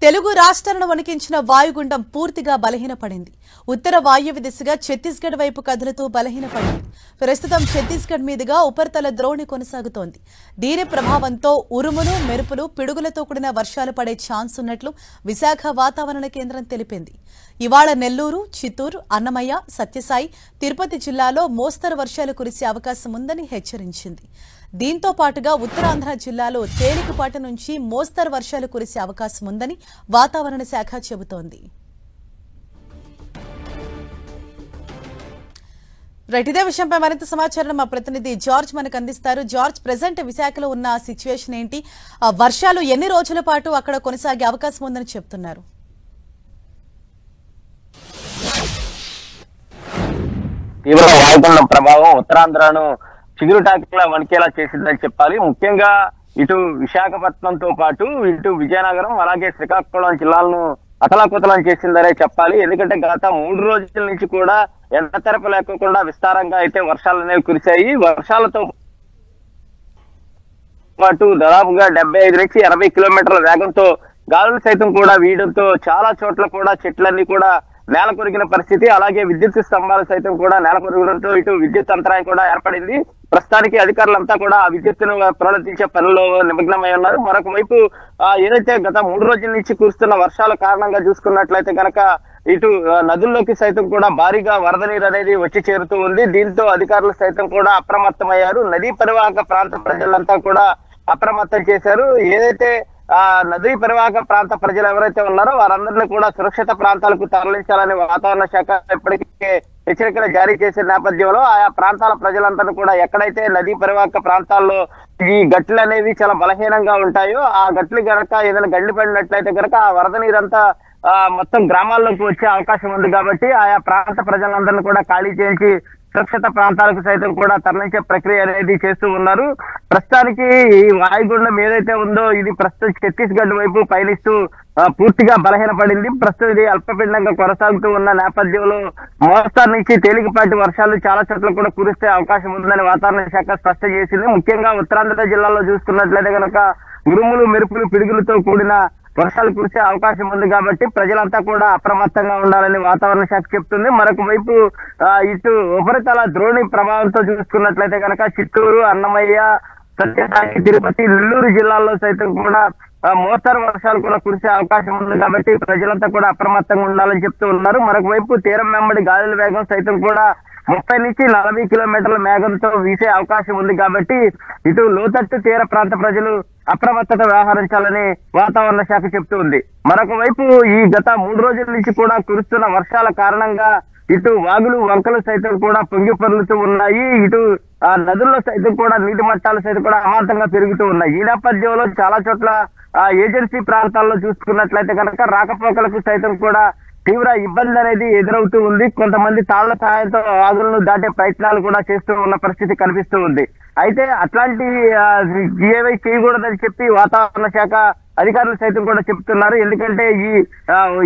తెలుగు రాష్ట్రాలను వణికించిన వాయుగుండం పూర్తిగా బలహీనపడింది. ఉత్తర వాయువ్య దిశగా ఛత్తీస్గఢ్ వైపు కదులుతూ బలహీనపడింది. ప్రస్తుతం ఛత్తీస్గఢ్ మీదుగా ఉపరితల ద్రోణి కొనసాగుతోంది. దీని ప్రభావంతో ఉరుములు, మెరుపులు, పిడుగులతో కూడిన వర్షాలు పడే ఛాన్స్ ఉన్నట్లు విశాఖ వాతావరణ కేంద్రం తెలిపింది. ఇవాళ నెల్లూరు, చిత్తూరు, అన్నమయ్య, సత్యసాయి, తిరుపతి జిల్లాలో మోస్తరు వర్షాలు కురిసే అవకాశం ఉందని హెచ్చరించింది. దీంతో పాటుగా ఉత్తరాంధ్ర జిల్లాలో తేలికపాటి నుంచి మోస్తరు వర్షాలు కురిసే అవకాశం ఉందని వాతావరణ శాఖ చెబుతోంది. ఇదే విషయంపై మరింత సమాచారం మా ప్రతినిధి జార్జ్ మనకు అందిస్తారు. జార్జ్, ప్రెజెంట్ విశాఖలో ఉన్న సిచ్యువేషన్ ఏంటి? వర్షాలు ఎన్ని రోజుల పాటు అక్కడ కొనసాగే అవకాశం ఉందని చెప్తున్నారు? తీవ్ర వాయుగుండం ప్రభావం ఉత్తరాంధ్రను చిగురుటాకులా వణికేలా చేసిందని చెప్పాలి. ముఖ్యంగా ఇటు విశాఖపట్నంతో పాటు ఇటు విజయనగరం అలాగే శ్రీకాకుళం జిల్లాలను అతలాకుతలం చేసిందనే చెప్పాలి. ఎందుకంటే గత 3 రోజుల నుంచి కూడా ఎండతెరప లేకుండా విస్తారంగా అయితే వర్షాలు అనేవి కురిశాయి. వర్షాలతో పాటు దాదాపుగా 75 నుంచి 80 కిలోమీటర్ల వేగంతో గాలులు సైతం కూడా వీయడంతో చాలా చోట్ల కూడా చెట్లన్నీ కూడా నేల కొరిగిన పరిస్థితి, అలాగే విద్యుత్ స్తంభాలు సైతం కూడా నేల కొరగడంతో ఇటు విద్యుత్ అంతరాయం కూడా ఏర్పడింది. ప్రస్తుతానికి అధికారులంతా కూడా ఆ విద్యుత్తును పునరుద్ధరించే పనుల్లో నిమగ్నమై ఉన్నారు. మరొక వైపు ఏదైతే గత 3 రోజుల నుంచి కురుస్తున్న వర్షాల కారణంగా చూసుకున్నట్లయితే కనుక ఇటు నదుల్లోకి సైతం కూడా భారీగా వరద నీరు అనేది వచ్చి చేరుతూ ఉంది. దీంతో అధికారులు సైతం కూడా అప్రమత్తమయ్యారు. నదీ పరివాహక ప్రాంత ప్రజలంతా కూడా అప్రమత్తం చేశారు. ఏదైతే నదీ పరివాహక ప్రాంత ప్రజలు ఎవరైతే ఉన్నారో వారందరినీ కూడా సురక్షిత ప్రాంతాలకు తరలించాలని వాతావరణ శాఖ ఇప్పటికే హెచ్చరికలు జారీ చేసిన నేపథ్యంలో ఆయా ప్రాంతాల ప్రజలందరూ కూడా ఎక్కడైతే నదీ పరివాహక ప్రాంతాల్లో ఈ గట్లు అనేవి చాలా బలహీనంగా ఉంటాయో ఆ గట్లు గనక ఏదైనా గండి పడినట్లయితే కనుక ఆ వరద నీరంతా మొత్తం గ్రామాల్లోకి వచ్చే అవకాశం ఉంది. కాబట్టి ఆయా ప్రాంత ప్రజలందరినీ కూడా ఖాళీ చేయించి సురక్షిత ప్రాంతాలకు సైతం కూడా తరలించే ప్రక్రియ అనేది చేస్తూ ఉన్నారు. ప్రస్తుతానికి ఈ వాయుగుండం ఏదైతే ఉందో ఇది ప్రస్తుతం ఛత్తీస్గఢ్ వైపు పయనిస్తూ పూర్తిగా బలహీనపడింది. ప్రస్తుతం ఇది అల్పపీడనంగా కొనసాగుతూ ఉన్న నేపథ్యంలో మోస్తరు నుంచి తేలికపాటి వర్షాలు చాలా చోట్ల కూడా కురిసే అవకాశం ఉందని వాతావరణ శాఖ స్పష్టం చేసింది. ముఖ్యంగా ఉత్తరాంధ్ర జిల్లాలో చూసుకున్నట్లయితే కనుక ఉరుములు, మెరుపులు, పిడుగులతో కూడిన వర్షాలు కురిసే అవకాశం ఉంది. కాబట్టి ప్రజలంతా కూడా అప్రమత్తంగా ఉండాలని వాతావరణ శాఖ చెప్తుంది. మరొక వైపు ఇటు ఉపరితల ద్రోణి ప్రభావంతో చూసుకున్నట్లయితే కనుక చిత్తూరు, అన్నమయ్య, సత్యసాయి, తిరుపతి, నెల్లూరు జిల్లాల్లో సైతం కూడా మోస్తరు వర్షాలు కూడా కురిసే అవకాశం ఉంది. కాబట్టి ప్రజలంతా కూడా అప్రమత్తంగా ఉండాలని చెప్తూ ఉన్నారు. మరొక వైపు తీరం వెంబడి గాలుల వేగం సైతం కూడా 30 నుంచి 40 కిలోమీటర్ల వేగంతో వీసే అవకాశం ఉంది. కాబట్టి ఇటు లోతట్టు తీర ప్రాంత ప్రజలు అప్రమత్తత వ్యవహరించాలని వాతావరణ శాఖ చెప్తూ ఉంది. మరొక వైపు ఈ గత 3 రోజుల నుంచి కూడా కురుస్తున్న వర్షాల కారణంగా ఇటు వాగులు, వంకలు సైతం కూడా పొంగి పొర్లుతూ ఉన్నాయి. ఇటు నదుల్లో సైతం కూడా నీటి మట్టాలు సైతం కూడా అమాంతంగా పెరుగుతూ ఉన్నాయి. ఈ నేపథ్యంలో చాలా చోట్ల ఏజెన్సీ ప్రాంతాల్లో చూసుకున్నట్లయితే కనుక రాకపోకలకు సైతం కూడా తీవ్ర ఇబ్బంది అనేది ఎదురవుతూ ఉంది. కొంతమంది తాళ్ల సహాయంతో వాగులను దాటే ప్రయత్నాలు కూడా చేస్తూ ఉన్న పరిస్థితి కనిపిస్తూ ఉంది. అయితే అట్లాంటి ఏవై చేయకూడదని చెప్పి వాతావరణ శాఖ అధికారులు సైతం కూడా చెప్తున్నారు. ఎందుకంటే ఈ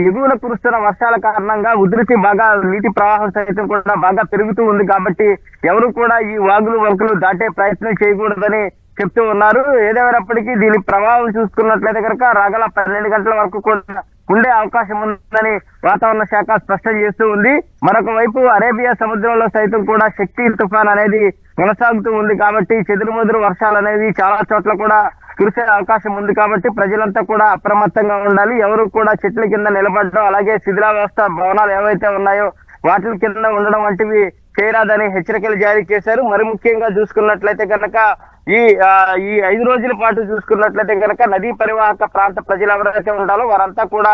ఎగువన కురుస్తున్న వర్షాల కారణంగా ఉధృతి బాగా, నీటి ప్రవాహం సైతం కూడా బాగా పెరుగుతూ ఉంది. కాబట్టి ఎవరు కూడా ఈ వాగులు, వంకలు దాటే ప్రయత్నం చేయకూడదని చెప్తూ ఉన్నారు. ఏదేమైనప్పటికీ దీని ప్రభావం చూసుకున్నట్లయితే కనుక రాగల 12 గంటల వరకు కూడా ఉండే అవకాశం ఉందని వాతావరణ శాఖ స్పష్టం చేస్తూ ఉంది. మరొక వైపు అరేబియా సముద్రంలో సైతం కూడా శక్తి తుఫాన్ అనేది కొనసాగుతూ ఉంది. కాబట్టి చెదురుమదురు వర్షాలు అనేవి చాలా చోట్ల కూడా కురిసే అవకాశం ఉంది. కాబట్టి ప్రజలంతా కూడా అప్రమత్తంగా ఉండాలి. ఎవరు కూడా చెట్ల కింద నిలబడడం, అలాగే శిథిలావస్థ భవనాలు ఏవైతే ఉన్నాయో వాటి కింద ఉండడం వంటివి చేయరాదని హెచ్చరికలు జారీ చేశారు. మరి ముఖ్యంగా చూసుకున్నట్లయితే కనుక ఈ 5 రోజుల పాటు చూసుకున్నట్లయితే కనుక నదీ పరివాహక ప్రాంత ప్రజలు ఎవరైతే ఉండాలో వారంతా కూడా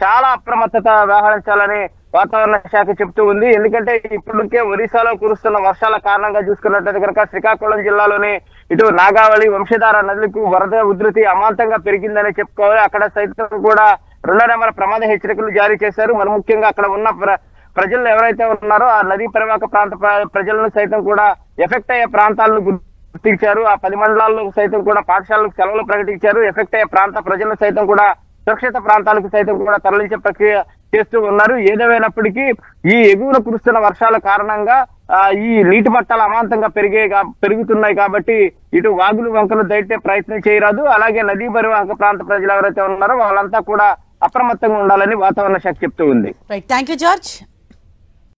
చాలా అప్రమత్తత వ్యవహరించాలని వాతావరణ శాఖ చెప్తూ ఉంది. ఎందుకంటే ఇప్పటికే ఒరిస్సాలో కురుస్తున్న వర్షాల కారణంగా చూసుకున్నట్లయితే కనుక శ్రీకాకుళం జిల్లాలోని ఇటు నాగావళి, వంశధార నదులకు వరద ఉధృతి అమాంతంగా పెరిగిందని చెప్పుకోవాలి. అక్కడ సైతం కూడా 2వ నెంబర్ ప్రమాద హెచ్చరికలు జారీ చేశారు. మరి ముఖ్యంగా అక్కడ ఉన్న ప్రజలు ఎవరైతే ఉన్నారో ఆ నదీ పరివాహక ప్రాంత ప్రజలను సైతం కూడా ఎఫెక్ట్ అయ్యే ప్రాంతాలను గుర్తించారు. ఆ 10 మండలాల్లో సైతం కూడా పాఠశాలకు సెలవులు ప్రకటించారు. ఎఫెక్ట్ అయ్యే ప్రాంత ప్రజలను సైతం కూడా సురక్షిత ప్రాంతాలకు సైతం కూడా తరలించే ప్రక్రియ చేస్తూ ఉన్నారు. ఏదేమైనప్పటికీ ఈ ఎగువన కురుస్తున్న వర్షాల కారణంగా ఈ నీటి మట్టాలు అమాంతంగా పెరుగుతున్నాయి కాబట్టి ఇటు వాగులు వంకలు దాటే ప్రయత్నం చేయరాదు. అలాగే నదీ పరివాహక ప్రాంత ప్రజలు ఎవరైతే ఉన్నారో వాళ్ళంతా కూడా అప్రమత్తంగా ఉండాలని వాతావరణ శాఖ చెప్తూ ఉంది. Right, thank you George.